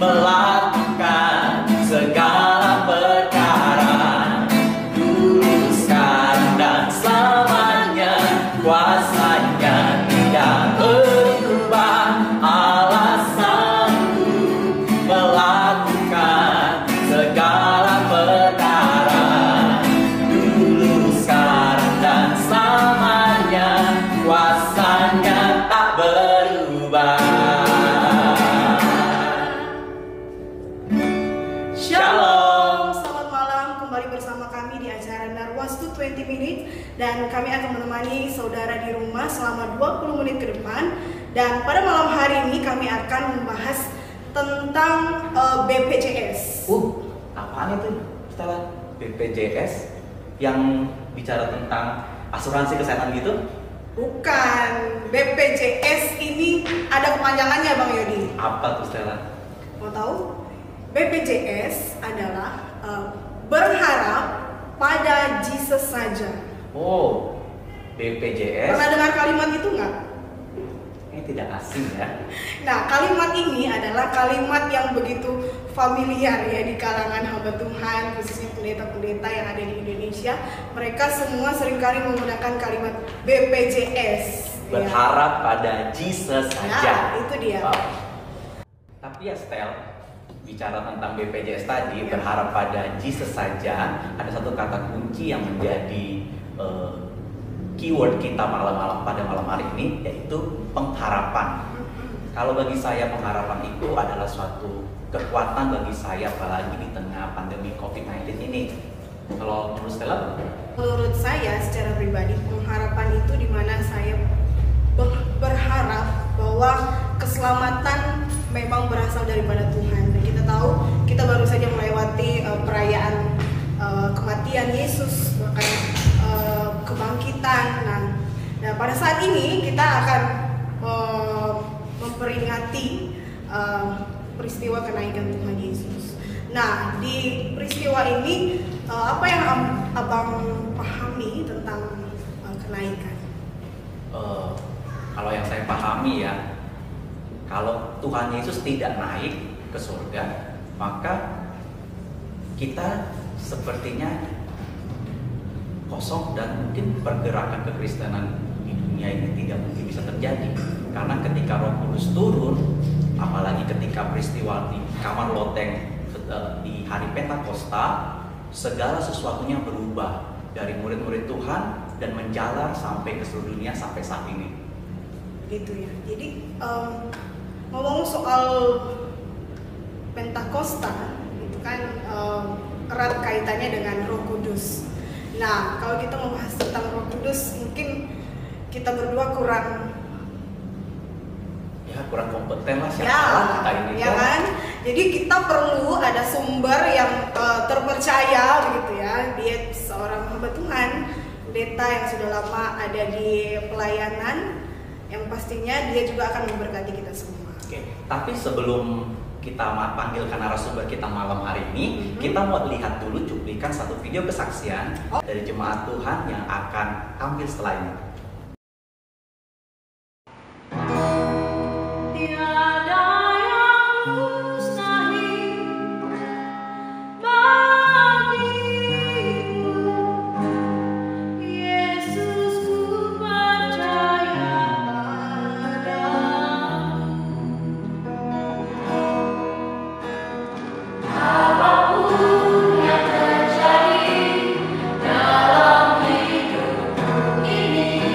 melakukan segala perkara, dulu, sekarang, dan selamanya. Kuasanya tidak berubah, Allah sanggup melakukan segala perkara, dulu, sekarang, dan selamanya. Kuasanya tak berubah. Shalom. Selamat malam, kembali bersama kami di acara Narwastu 20 Minutes. Dan kami akan menemani saudara di rumah selama 20 menit ke depan. Dan pada malam hari ini kami akan membahas tentang BPJS. Apaan itu istilah BPJS? Yang bicara tentang asuransi kesehatan gitu? Bukan, BPJS ini ada kepanjangannya Bang Yodi. Apa tuh Stella? Mau tahu? BPJS adalah berharap pada Jesus saja. Oh, BPJS. Pernah dengar kalimat itu nggak? Ini tidak asing ya. Nah, kalimat ini adalah kalimat yang begitu familiar ya di kalangan hamba Tuhan, khususnya pendeta-pendeta yang ada di Indonesia. Mereka semua seringkali menggunakan kalimat BPJS. Berharap pada Jesus saja. Nah, itu dia. Tapi ya Stel, bicara tentang BPJS tadi, berharap pada Jesus saja, ada satu kata kunci yang menjadi keyword kita pada malam hari ini, yaitu pengharapan. Kalau bagi saya pengharapan itu adalah suatu kekuatan bagi saya, apalagi di tengah pandemi COVID-19 ini. Kalau menurut Stella? Menurut saya secara pribadi, pengharapan itu di mana saya berharap bahwa keselamatan memang berasal daripada Tuhan. Dan kita tahu kita baru saja melewati perayaan kematian Yesus, bahkan kebangkitan. Nah, pada saat ini kita akan memperingati peristiwa kenaikan Tuhan Yesus. Nah, di peristiwa ini apa yang Abang pahami tentang kenaikan? Kalau yang saya pahami ya, kalau Tuhan Yesus tidak naik ke surga, maka kita sepertinya kosong dan mungkin pergerakan kekristenan di dunia ini tidak mungkin bisa terjadi. Karena ketika Roh Kudus turun, apalagi ketika peristiwa di kamar loteng di hari Pentakosta, segala sesuatunya berubah dari murid-murid Tuhan dan menjalar sampai ke seluruh dunia sampai saat ini. Gitu ya. Jadi ngomong soal Pentakosta itu kan erat kaitannya dengan Roh Kudus. Nah, kalau kita membahas tentang Roh Kudus, mungkin kita berdua kurang kompeten lah siapa kita ini ya kan? Jadi kita perlu ada sumber yang terpercaya begitu ya. Dia seorang hamba Tuhan, pendeta yang sudah lama ada di pelayanan, yang pastinya dia juga akan memberkati kita semua. Oke, tapi sebelum kita panggilkan narasumber kita malam hari ini, kita mau lihat dulu cuplikan satu video kesaksian dari jemaat Tuhan yang akan tampil setelah ini. Ini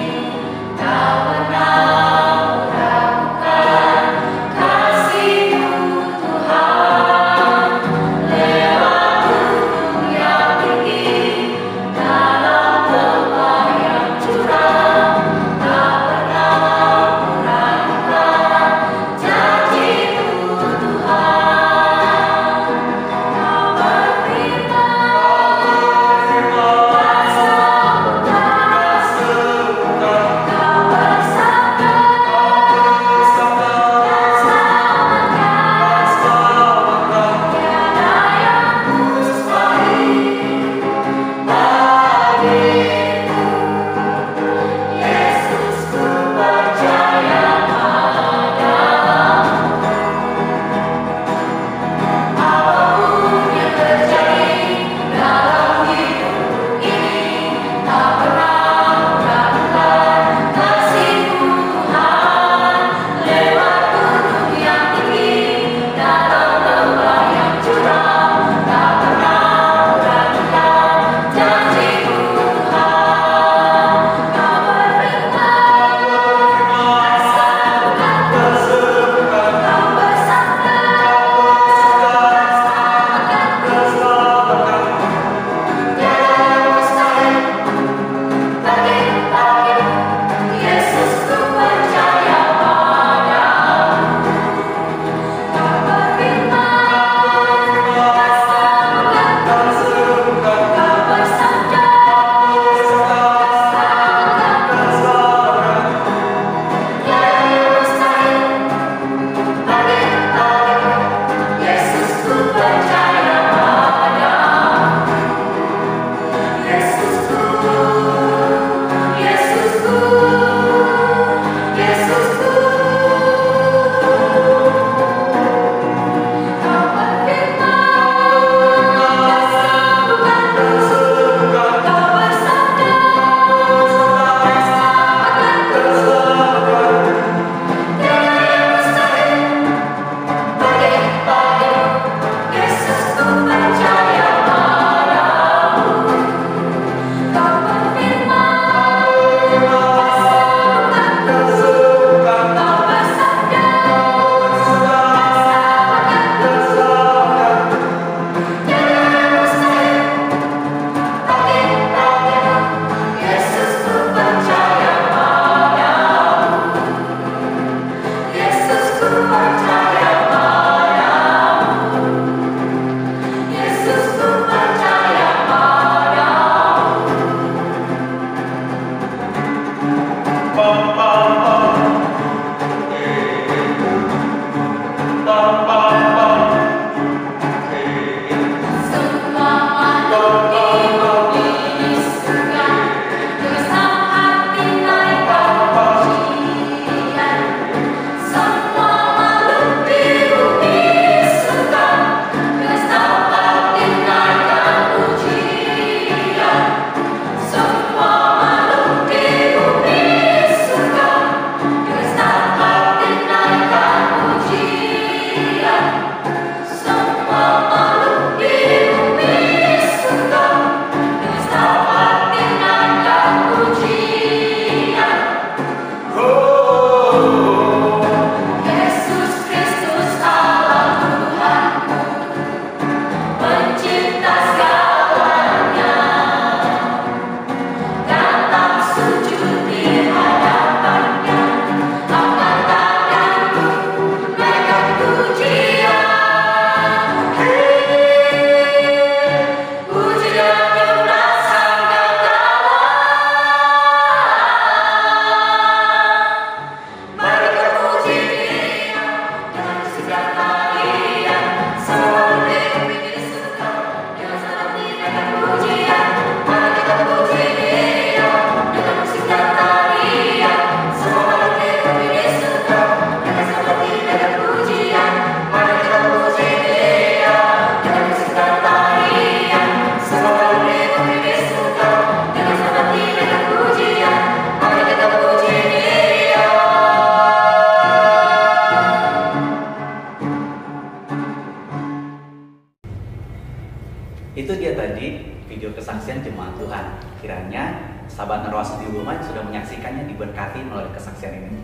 Itu dia tadi video kesaksian jemaat Tuhan. Kiranya sahabat Narwasu di rumah sudah menyaksikannya, diberkati melalui kesaksian ini.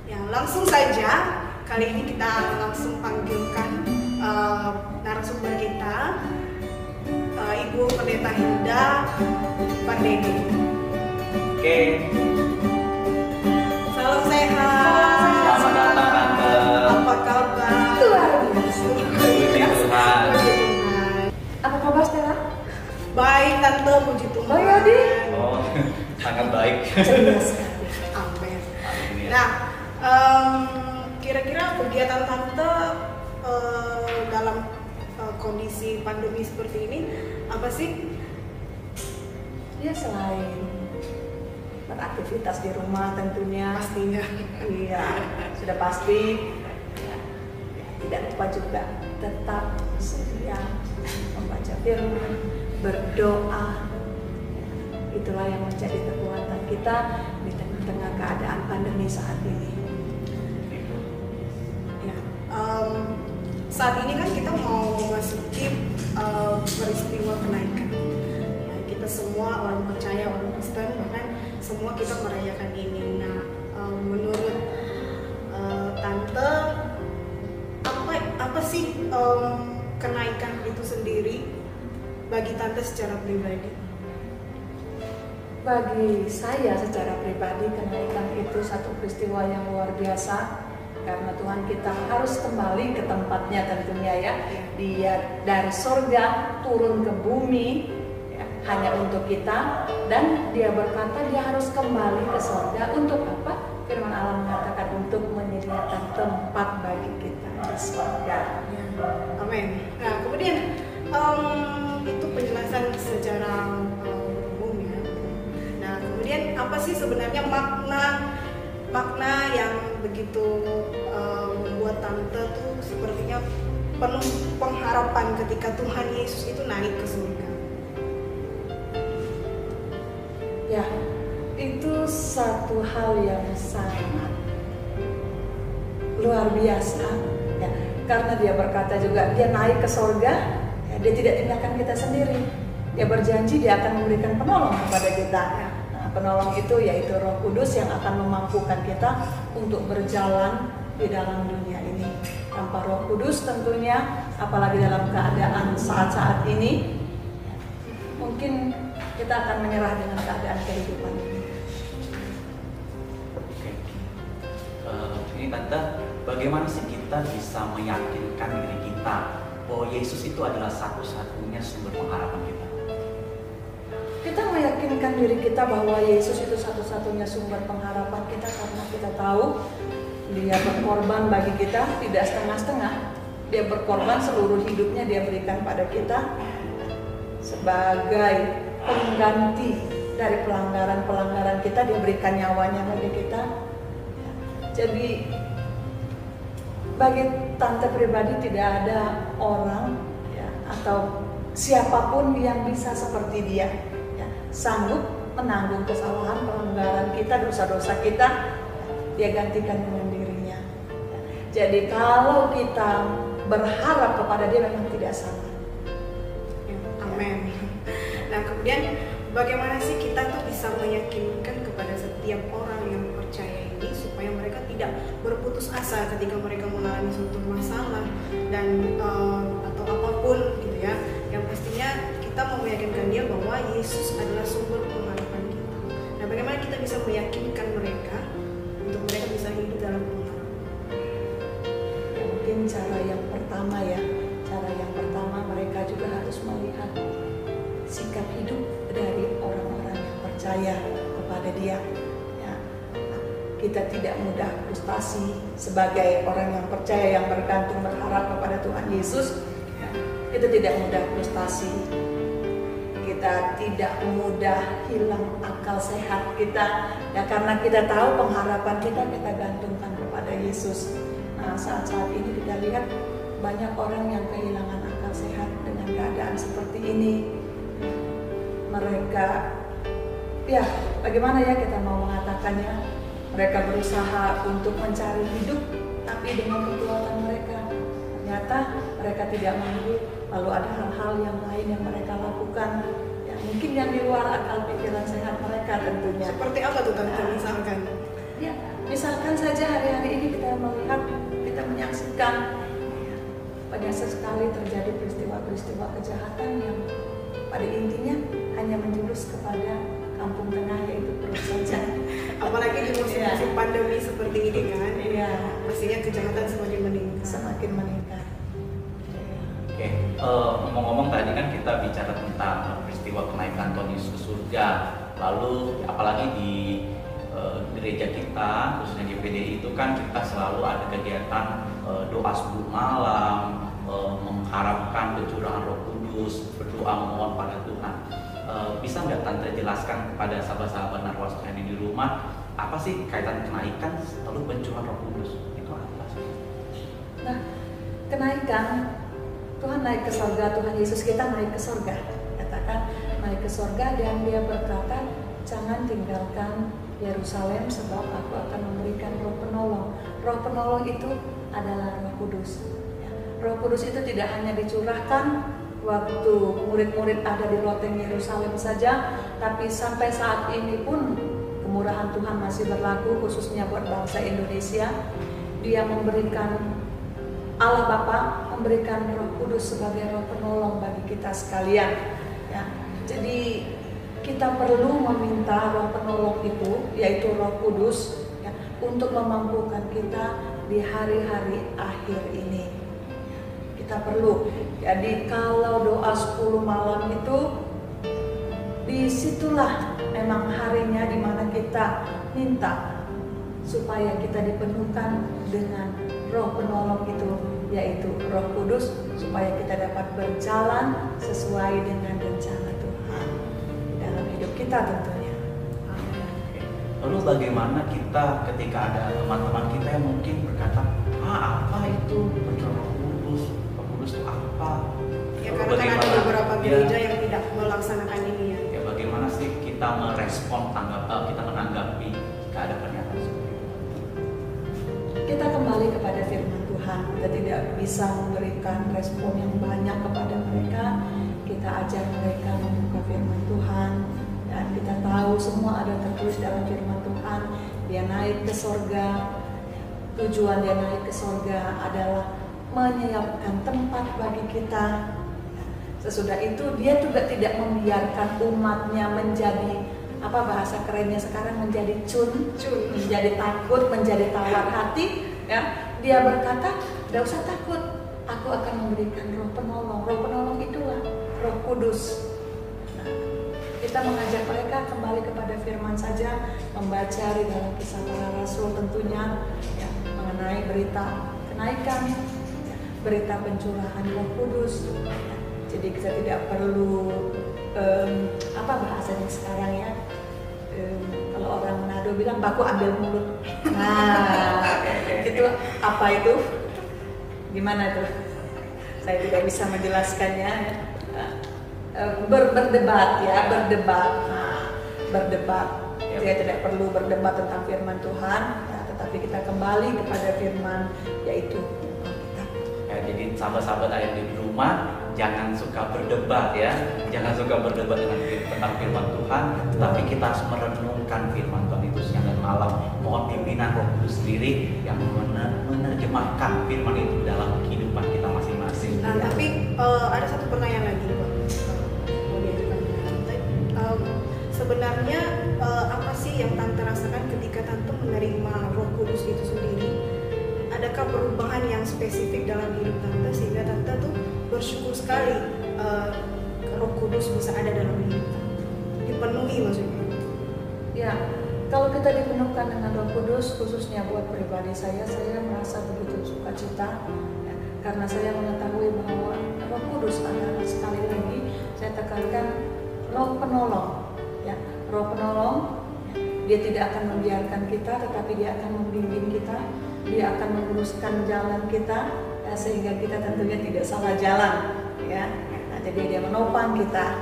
Ya, langsung saja kali ini kita langsung panggilkan narasumber kita, Ibu Pendeta Hilda Pandede. Oke. Salam sehat. Selamat datang Tante. Apa kabar? Luar biasa. Puji Tuhan. Puji Tuhan. Apa kabar Stella? Baik Tante, puji Tuhan. Baik, Adi. Oh, sangat baik. Ceria sekali. Amin. Amin, ya. Nah, kira-kira kegiatan Tante dalam kondisi pandemi seperti ini apa sih? Ya selain beraktivitas di rumah tentunya. Pastinya. Iya, sudah pasti. Ya, tidak lupa juga tetap setia membaca firman, berdoa. Ya, itulah yang menjadi kekuatan kita di tengah-tengah keadaan pandemi saat ini. Ya, saat ini kan kita mau memasuki peristiwa kenaikan. Ya, kita semua orang percaya, orang Kristen, bahkan semua kita merayakan ini. Nah, menurut Tante, apa sih kenaikan itu sendiri bagi Tante secara pribadi? Bagi saya secara pribadi, kenaikan itu satu peristiwa yang luar biasa karena Tuhan kita harus kembali ke tempatnya tentunya ya. Dia dari surga turun ke bumi ya, hanya untuk kita, dan dia berkata dia harus kembali ke surga untuk apa? Firman Allah mengatakan untuk menyediakan tempat bagi kita di surga. Ya, amin. Nah, kemudian itu penjelasan secara umum ya. Nah, kemudian apa sih sebenarnya makna yang begitu membuat Tante tuh sepertinya penuh pengharapan ketika Tuhan Yesus itu naik ke surga? Ya, itu satu hal yang sangat luar biasa ya, karena dia berkata juga dia naik ke surga ya, dia tidak tinggalkan kita sendiri, dia berjanji dia akan memberikan penolong kepada kita. Nah, penolong itu yaitu Roh Kudus yang akan memampukan kita untuk berjalan di dalam dunia ini. Tanpa Roh Kudus tentunya, apalagi dalam keadaan saat-saat ini, mungkin kita akan menyerah dengan keadaan kehidupan ini. Oke. Ini Tante, bagaimana sih kita bisa meyakinkan diri kita bahwa Yesus itu adalah satu-satunya sumber pengharapan kita? Kita meyakinkan diri kita bahwa Yesus itu satu-satunya sumber pengharapan kita karena kita tahu dia berkorban bagi kita, tidak setengah-setengah. Dia berkorban seluruh hidupnya, dia berikan pada kita sebagai pengganti dari pelanggaran-pelanggaran kita. Dia berikan nyawanya bagi kita. Jadi bagi Tante pribadi tidak ada orang ya, atau siapapun yang bisa seperti dia ya, sanggup menanggung kesalahan, pelanggaran kita, dosa-dosa kita. Dia gantikan dengan dirinya ya. Jadi kalau kita berharap kepada dia memang tidak salah. Amin. Nah, kemudian bagaimana sih kita tuh bisa meyakinkan kepada setiap orang yang percaya ini supaya mereka tidak berputus asa ketika mereka mengalami suatu masalah dan atau apapun gitu ya. Yang pastinya kita mau meyakinkan dia bahwa Yesus adalah sumber pengharapan kita. Nah, bagaimana kita bisa meyakinkan mereka untuk mereka bisa hidup dalam pengharapan? Mungkin cara yang pertama mereka juga harus melihat sikap hidup dari orang-orang yang percaya kepada dia ya. Kita tidak mudah frustasi sebagai orang yang percaya, yang bergantung, berharap kepada Tuhan Yesus ya. Kita tidak mudah frustasi, kita tidak mudah hilang akal sehat kita ya, karena kita tahu pengharapan kita gantungkan kepada Yesus. Nah, saat-saat ini kita lihat banyak orang yang kehilangan akal sehat dengan keadaan seperti ini. Mereka, ya bagaimana ya kita mau mengatakannya, mereka berusaha untuk mencari hidup, tapi dengan kekuatan mereka ternyata mereka tidak mampu lalu ada hal-hal yang lain yang mereka lakukan, ya mungkin yang di luar akal pikiran sehat mereka tentunya. Seperti apa tuh Tante misalkan? Ya, misalkan saja hari-hari ini kita melihat, kita menyaksikan banyak sekali terjadi peristiwa-peristiwa kejahatan yang pada intinya hanya menjurus kepada kampung tengah, yaitu perut saja. Apalagi di musim-musim pandemi seperti ini kan, Iya, pastinya kejahatan semakin meningkat. semakin meningkat. Oke, ngomong-ngomong tadi kan kita bicara tentang peristiwa kenaikan Tuhan Yesus ke surga. Lalu apalagi di gereja kita, khususnya GPDI itu kan kita selalu ada kegiatan doa subuh malam, mengharapkan pencurahan Roh Kudus, berdoa memohon pada Tuhan. Bisa nggak Tante jelaskan kepada sahabat-sahabat Narwas yang di rumah, apa sih kaitan kenaikan lalu pencurahan Roh Kudus? Itu apa sih? Nah, kenaikan, Tuhan naik ke surga, Tuhan Yesus kita naik ke surga. Katakan naik ke surga, dan dia berkata, jangan tinggalkan Yerusalem sebab aku akan memberikan Roh Penolong. Roh Penolong itu adalah Roh Kudus. Ya, Roh Kudus itu tidak hanya dicurahkan waktu murid-murid ada di loteng Yerusalem saja, tapi sampai saat ini pun kemurahan Tuhan masih berlaku, khususnya buat bangsa Indonesia. Dia memberikan, Allah Bapa memberikan Roh Kudus sebagai Roh Penolong bagi kita sekalian. Ya, jadi kita perlu meminta Roh Penolong itu, yaitu Roh Kudus, ya, untuk memampukan kita di hari-hari akhir ini. Kita perlu. Jadi kalau doa 10 malam itu, disitulah memang harinya di mana kita minta supaya kita dipenuhkan dengan Roh Penolong itu, yaitu Roh Kudus, supaya kita dapat berjalan sesuai dengan rencana Tuhan dalam hidup kita tentunya. Lalu bagaimana kita ketika ada teman-teman kita yang mungkin berkata, apa itu pencurahan Roh Kudus? Roh Kudus itu apa? Ya Lalu karena kan ada beberapa ya, gereja yang tidak melaksanakan ini ya. ya bagaimana sih kita merespon kita menanggapi jika ada pernyataan seperti itu? Kita kembali kepada firman Tuhan. Kita tidak bisa memberikan respon yang banyak kepada mereka. Kita ajar mereka membuka firman Tuhan, dan kita tahu semua ada tertulis dalam firman Tuhan. Dia naik ke sorga. Tujuan dia naik ke sorga adalah menyiapkan tempat bagi kita. Sesudah itu dia juga tidak membiarkan umatnya menjadi, apa bahasa kerennya sekarang, menjadi cun, menjadi takut, menjadi tawar hati. Ya, dia berkata, tidak usah takut, aku akan memberikan Roh Penolong. Roh Penolong itulah Roh Kudus. Nah, kita mengajak mereka kembali kepada firman saja, membaca di dalam Kisah Para Rasul tentunya, ya, mengenai berita kenaikan, ya, berita pencurahan Roh Kudus. Ya, jadi kita tidak perlu apa bahasanya sekarang ya, kalau orang Manado bilang baku ambil mulut. Nah, itu apa itu? Gimana tuh? Saya tidak bisa menjelaskannya. Berdebat ya, berdebat. Nah, berdebat. Kita tidak perlu berdebat tentang firman Tuhan, ya, tetapi kita kembali kepada firman, yaitu Alkitab. Ya, jadi sahabat-sahabat ada di rumah, jangan suka berdebat ya, jangan suka berdebat tentang firman Tuhan, tetapi kita harus merenungkan firman Tuhan itu siang dan malam. Mohon pimpinan Roh Kudus sendiri yang menerjemahkan firman itu dalam kehidupan kita masing-masing. Nah, tapi ada satu pertanyaan lagi, Pak. Mau diajukan ke Tante. Sebenarnya apa sih yang Tante rasakan ketika Tante menerima Roh Kudus itu sendiri? Adakah perubahan yang spesifik dalam hidup Tante sehingga Tante tuh bersyukur sekali Roh Kudus bisa ada dalam hidup Tante, dipenuhi maksudnya? Ya, kalau kita dipenuhkan dengan Roh Kudus, khususnya buat pribadi saya merasa begitu sukacita, ya, karena saya mengetahui bahwa Roh Kudus adalah, sekali lagi saya tekankan, Roh Penolong. Ya, Roh Penolong, ya, dia tidak akan membiarkan kita, tetapi dia akan membimbing kita, dia akan meluruskan jalan kita, ya, sehingga kita tentunya tidak salah jalan. Ya, nah, jadi dia menopang kita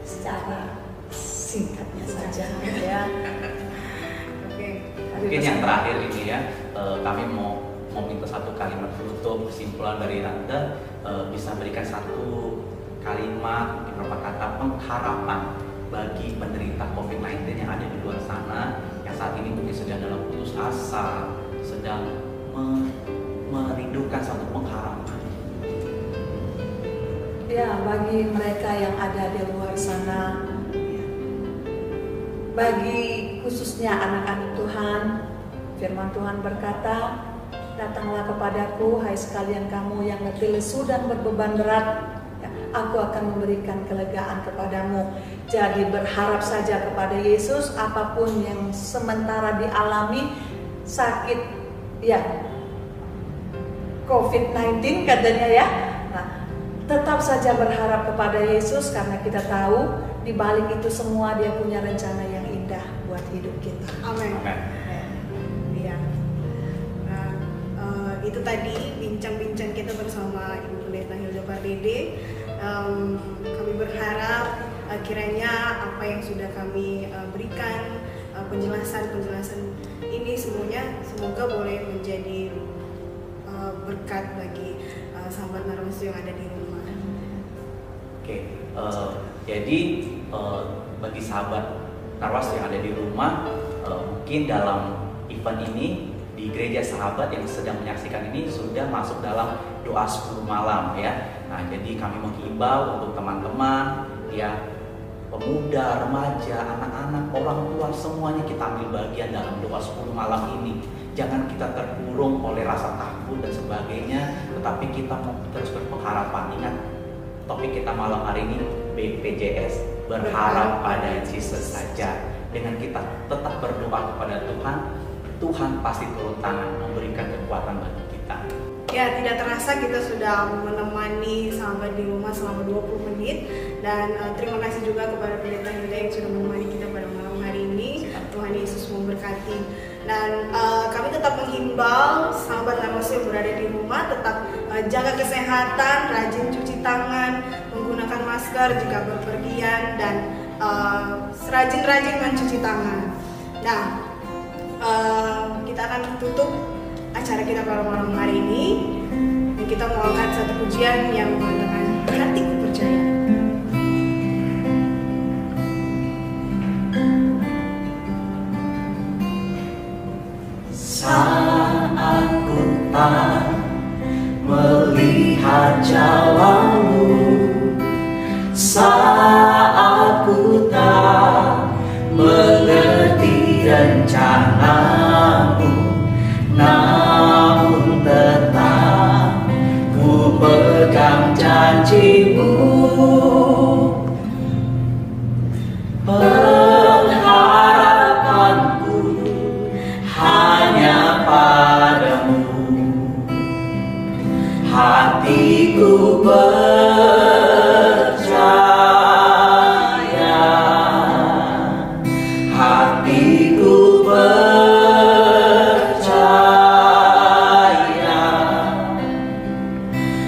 secara singkatnya saja. Ya. Oke. Mungkin yang terakhir ini ya, kami mau mau minta satu kalimat penutup, kesimpulan dari Tante, bisa berikan satu kalimat, beberapa kata pengharapan bagi penderita COVID-19 yang ada di luar sana, yang saat ini mungkin sedang dalam putus asa, sedang merindukan satu pengharapan. Ya, bagi mereka yang ada di luar sana, bagi khususnya anak-anak Tuhan, firman Tuhan berkata, datanglah kepadaku, hai sekalian kamu yang letih lesu dan berbeban berat, aku akan memberikan kelegaan kepadamu. Jadi berharap saja kepada Yesus, apapun yang sementara dialami, sakit, ya, COVID-19 katanya ya. Nah, tetap saja berharap kepada Yesus karena kita tahu di balik itu semua Dia punya rencana yang indah buat hidup kita. Amin. Iya. Nah, itu tadi bincang-bincang kita bersama Ibu Pendeta Hilda Pardede. Kami berharap kiranya apa yang sudah kami berikan, penjelasan ini semoga boleh menjadi berkat bagi sahabat Narwastu yang ada di rumah. Oke, jadi bagi sahabat Narwastu yang ada di rumah, mungkin dalam event ini di gereja sahabat yang sedang menyaksikan ini sudah masuk dalam doa 10 malam ya. Nah, jadi kami menghimbau untuk teman-teman ya, pemuda, remaja, anak-anak, orang tua, semuanya kita ambil bagian dalam doa 10 malam ini. Jangan kita terkurung oleh rasa takut dan sebagainya, tetapi kita mau terus berpengharapan. Ingat, topik kita malam hari ini BPJS, berharap pada Yesus saja. Dengan kita tetap berdoa kepada Tuhan, Tuhan pasti turun tangan memberikan kekuatan bagi kita. Ya, tidak terasa kita sudah menemani sahabat di rumah selama 20 menit. Dan terima kasih juga kepada Pendeta Hilda yang sudah menemani kita pada malam hari ini. Tuhan Yesus memberkati. Dan kami tetap menghimbau sahabat Narwastu yang berada di rumah tetap jaga kesehatan, rajin cuci tangan, menggunakan masker jika berpergian, dan serajin-rajin mencuci tangan. Nah, kita akan tutup acara kita pada malam hari ini, dan kita mau angkat satu pujian yang mengatakan hatiku percaya. Saat ku tak melihat jalanmu, saat ku tak mengerti rencanamu, namun tetap ku pegang janjimu. Pengharapanku hanya padamu, hatiku percaya, hatiku percaya,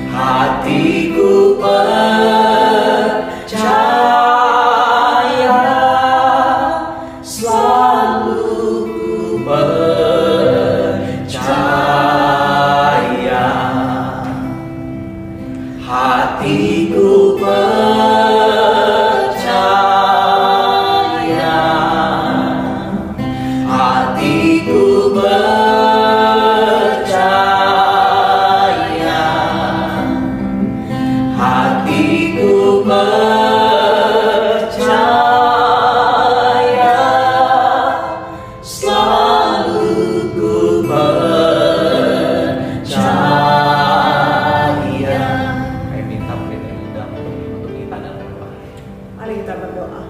hatiku percaya, selalu ku percaya, hatiku percaya, hatiku percaya, hatiku percaya, selalu ku percaya. Saya minta Pendeta Hilda untuk kita dalam doa. Mari kita berdoa.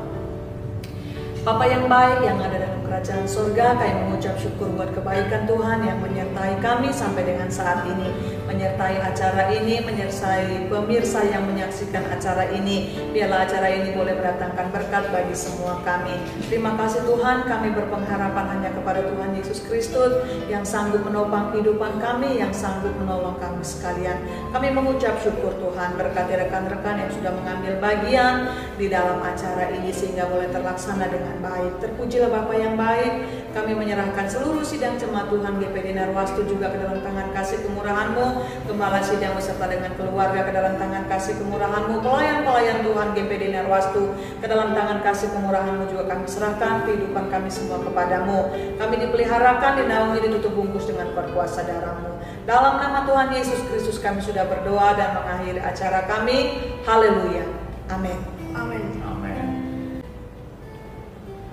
Bapa yang baik yang ada dalam kerajaan surga, kami mengucap syukur buat kebaikan Tuhan yang menyertai kami sampai dengan saat ini, menyertai acara ini, menyertai pemirsa yang menyaksikan acara ini. Biarlah acara ini boleh mendatangkan berkat bagi semua kami. Terima kasih Tuhan, kami berpengharapan hanya kepada Tuhan Yesus Kristus yang sanggup menopang kehidupan kami, yang sanggup menolong kami sekalian. Kami mengucap syukur Tuhan, berkati rekan-rekan yang sudah mengambil bagian di dalam acara ini sehingga boleh terlaksana dengan baik. Terpujilah Bapa yang yang baik. Kami menyerahkan seluruh sidang jemaat Tuhan GPD Narwastu juga ke dalam tangan kasih kemurahan-Mu. Gembala sidang beserta dengan keluarga ke dalam tangan kasih kemurahan-Mu. Pelayan-pelayan Tuhan GPD Narwastu ke dalam tangan kasih kemurahan-Mu juga kami serahkan kehidupan kami semua kepadamu. Kami dipeliharakan, dinaungi, ditutup bungkus dengan kuasa darah-Mu. Dalam nama Tuhan Yesus Kristus kami sudah berdoa dan mengakhiri acara kami. Haleluya. Amin. Amin. Amin.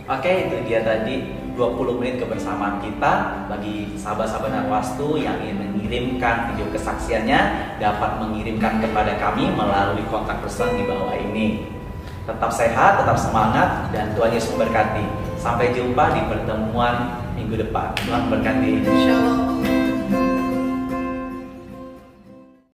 Oke, itu dia tadi 20 menit kebersamaan kita. Bagi sahabat-sahabat Narwastu yang ingin mengirimkan video kesaksiannya, dapat mengirimkan kepada kami melalui kontak person di bawah ini. Tetap sehat, tetap semangat, dan Tuhan Yesus memberkati. Sampai jumpa di pertemuan minggu depan. Tuhan memberkati. Shalom.